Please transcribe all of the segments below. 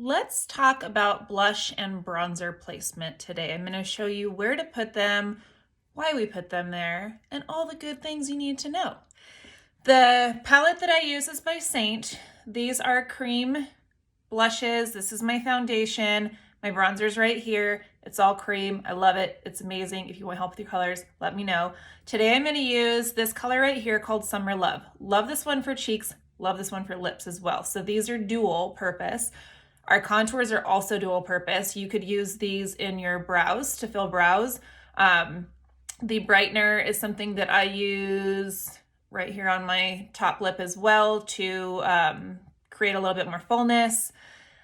Let's talk about blush and bronzer placement today. I'm going to show you where to put them, why we put them there, and all the good things you need to know. The palette that I use is by Saint. These are cream blushes. This is my foundation. My bronzer's right here. It's all cream. I love it. It's amazing. If you want help with your colors, let me know. Today I'm going to use this color right here called Summer Love. Love this one for cheeks. Love this one for lips as well. So these are dual purpose. Our contours are also dual purpose. You could use these in your brows to fill brows. The brightener is something that I use right here on my top lip as well to create a little bit more fullness.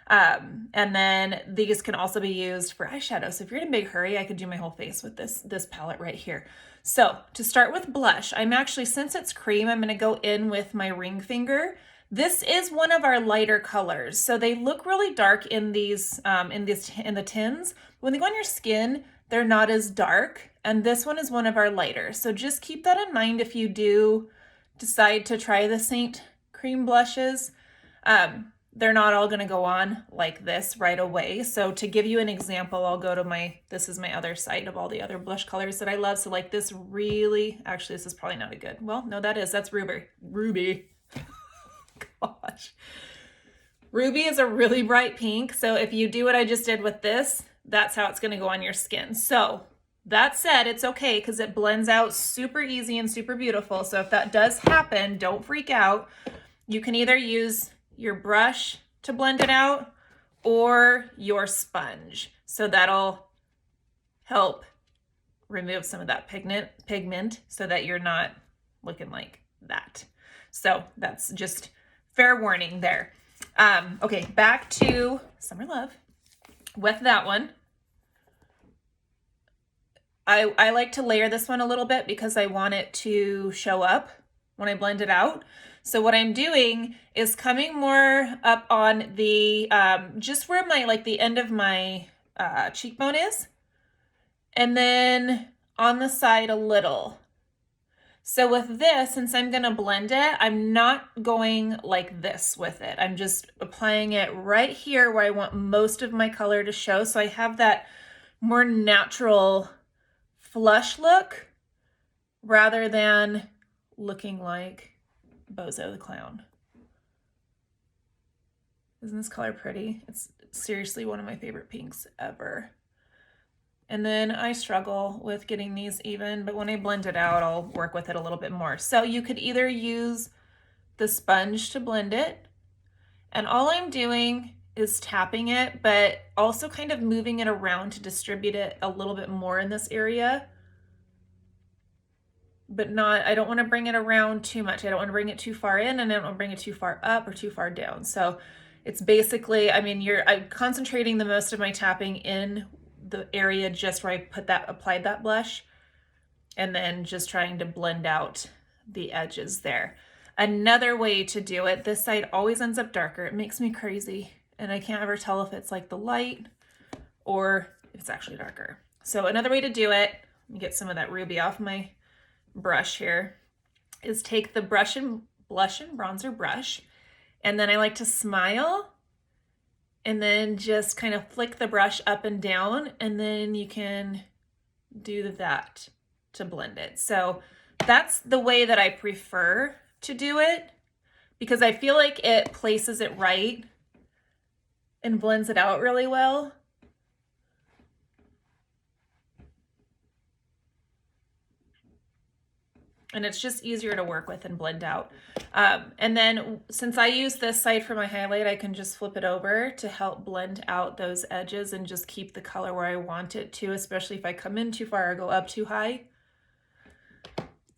And then these can also be used for eyeshadow. So if you're in a big hurry, I could do my whole face with this palette right here. So to start with blush, I'm actually, since it's cream, I'm gonna go in with my ring finger. This is one of our lighter colors. So they look really dark in these, in the tins. When they go on your skin, they're not as dark. And this one is one of our lighter. So just keep that in mind if you do decide to try the Saint cream blushes. They're not all gonna go on like this right away. So to give you an example, I'll go to this is my other site of all the other blush colors that I love. So like this really, actually this is probably not a good, well, no, that's Ruby. Gosh. Ruby is a really bright pink. So if you do what I just did with this, that's how it's gonna go on your skin. So that said, it's okay because it blends out super easy and super beautiful. So if that does happen, don't freak out. You can either use your brush to blend it out or your sponge. So that'll help remove some of that pigment so that you're not looking like that. So that's just fair warning there. Okay, back to Summer Love. With that one, I like to layer this one a little bit because I want it to show up when I blend it out. So what I'm doing is coming more up on the, just where the end of my cheekbone is, and then on the side a little. So with this, since I'm gonna blend it, I'm not going like this with it. I'm just applying it right here where I want most of my color to show. So I have that more natural flush look rather than looking like Bozo the Clown. Isn't this color pretty? It's seriously one of my favorite pinks ever. And then I struggle with getting these even, but when I blend it out, I'll work with it a little bit more. So you could either use the sponge to blend it, and all I'm doing is tapping it, but also kind of moving it around to distribute it a little bit more in this area. But I don't want to bring it around too much. I don't want to bring it too far in, and I don't want to bring it too far up or too far down. So it's basically, I'm concentrating the most of my tapping in the area just where I applied that blush, and then just trying to blend out the edges there. Another way to do it, this side always ends up darker. It makes me crazy, and I can't ever tell if it's like the light or if it's actually darker. So another way to do it, let me get some of that ruby off my brush here, is take the blush and bronzer brush, and then I like to smile and then just kind of flick the brush up and down, and then you can do that to blend it. So that's the way that I prefer to do it because I feel like it places it right and blends it out really well. And it's just easier to work with and blend out. And then since I use this side for my highlight, I can just flip it over to help blend out those edges and just keep the color where I want it to, especially if I come in too far or go up too high.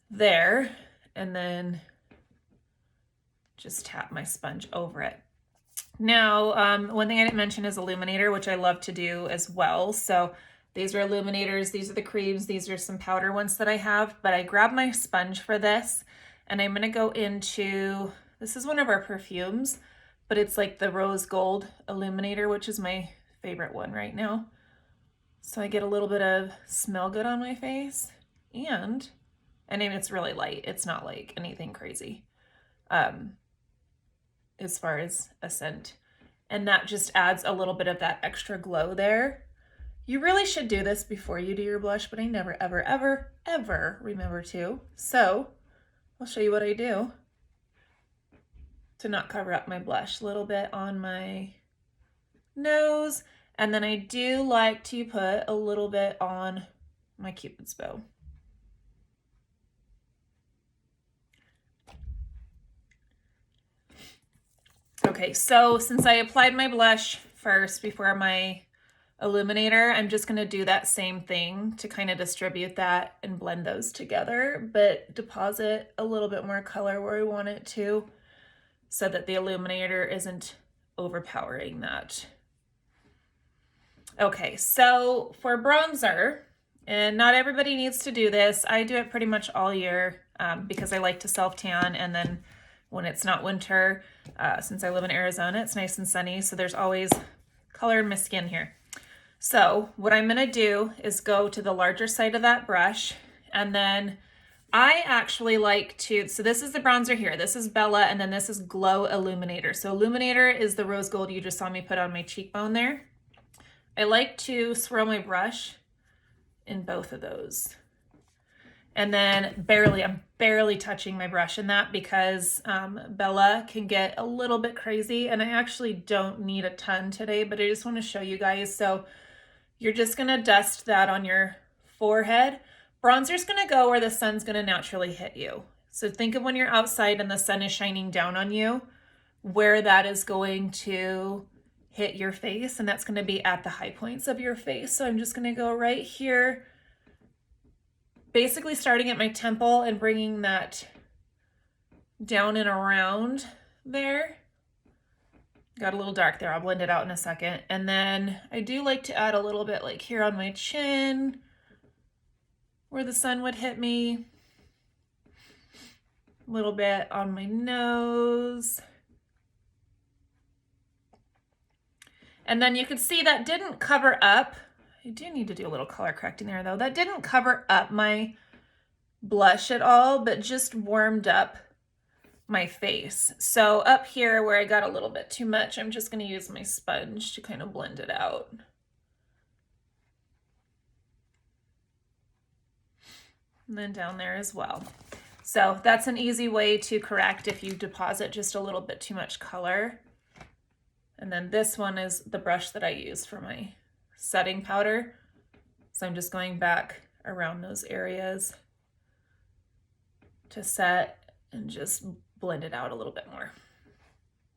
There, and then just tap my sponge over it. Now, one thing I didn't mention is illuminator, which I love to do as well. So these are illuminators, these are the creams, these are some powder ones that I have, but I grab my sponge for this, and I'm gonna go into, this is one of our perfumes, but it's like the rose gold illuminator, which is my favorite one right now. So I get a little bit of smell good on my face, and it's really light. It's not like anything crazy as far as a scent. and that just adds a little bit of that extra glow there. You really should do this before you do your blush, but I never, ever, ever, ever remember to. So I'll show you what I do to not cover up my blush. A little bit on my nose, and then I do like to put a little bit on my Cupid's bow. Okay, so since I applied my blush first before my illuminator, I'm just gonna do that same thing to kind of distribute that and blend those together, but deposit a little bit more color where I want it to so that the illuminator isn't overpowering that. Okay, so for bronzer, and not everybody needs to do this. I do it pretty much all year because I like to self-tan, and then when it's not winter, since I live in Arizona, it's nice and sunny, so there's always color in my skin here. So what I'm gonna do is go to the larger side of that brush, and then I actually like to, so this is the bronzer here, this is Bella, and then this is Glow Illuminator. So Illuminator is the rose gold you just saw me put on my cheekbone there. I like to swirl my brush in both of those. And then I'm barely touching my brush in that because Bella can get a little bit crazy, and I actually don't need a ton today, but I just want to show you guys. So you're just gonna dust that on your forehead. Bronzer's gonna go where the sun's gonna naturally hit you. So think of when you're outside and the sun is shining down on you, where that is going to hit your face, and that's gonna be at the high points of your face. So I'm just gonna go right here, basically starting at my temple and bringing that down and around there. Got a little dark there, I'll blend it out in a second. And then I do like to add a little bit like here on my chin, where the sun would hit me. A little bit on my nose. And then you can see that didn't cover up. I do need to do a little color correcting there though. That didn't cover up my blush at all, but just warmed up my face. So up here where I got a little bit too much, I'm just going to use my sponge to kind of blend it out. And then down there as well. So that's an easy way to correct if you deposit just a little bit too much color. And then this one is the brush that I use for my setting powder. So I'm just going back around those areas to set and just blend it out a little bit more.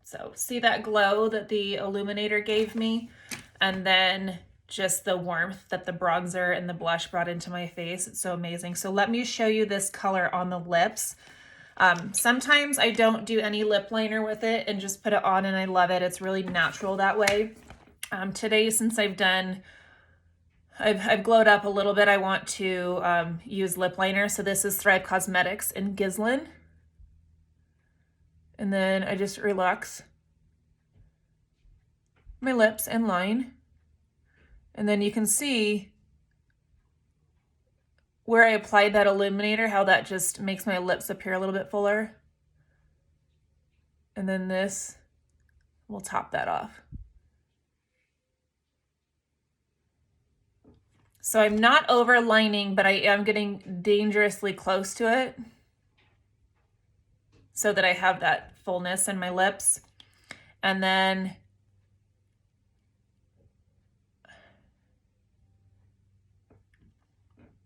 So see that glow that the illuminator gave me, and then just the warmth that the bronzer and the blush brought into my face. It's so amazing. So let me show you this color on the lips. Sometimes I don't do any lip liner with it and just put it on, and I love it. It's really natural that way. Today, since I've glowed up a little bit, I want to use lip liner. So this is Thrive Cosmetics in Gislin. And then I just relax my lips and line. And then you can see where I applied that illuminator, how that just makes my lips appear a little bit fuller. And then this will top that off. So I'm not overlining, but I am getting dangerously close to it so that I have that fullness in my lips. And then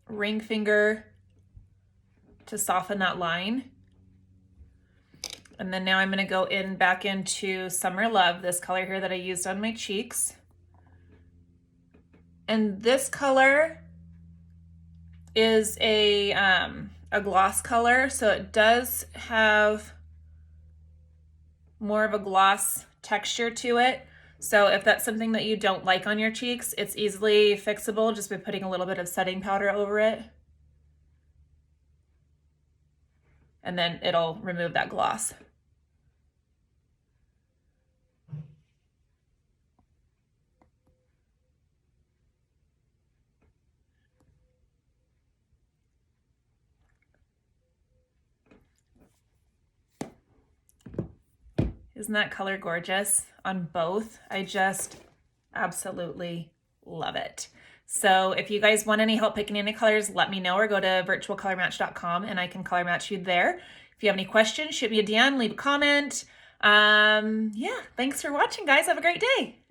ring finger to soften that line. And then now I'm going to go back into Summer Love, this color here that I used on my cheeks. And this color is a gloss color, so it does have more of a gloss texture to it. So if that's something that you don't like on your cheeks, it's easily fixable just by putting a little bit of setting powder over it. And then it'll remove that gloss. Isn't that color gorgeous? on both. I just absolutely love it. So if you guys want any help picking any colors, let me know, or go to virtualcolormatch.com and I can color match you there. If you have any questions, shoot me a DM, leave a comment. Yeah, thanks for watching, guys. Have a great day.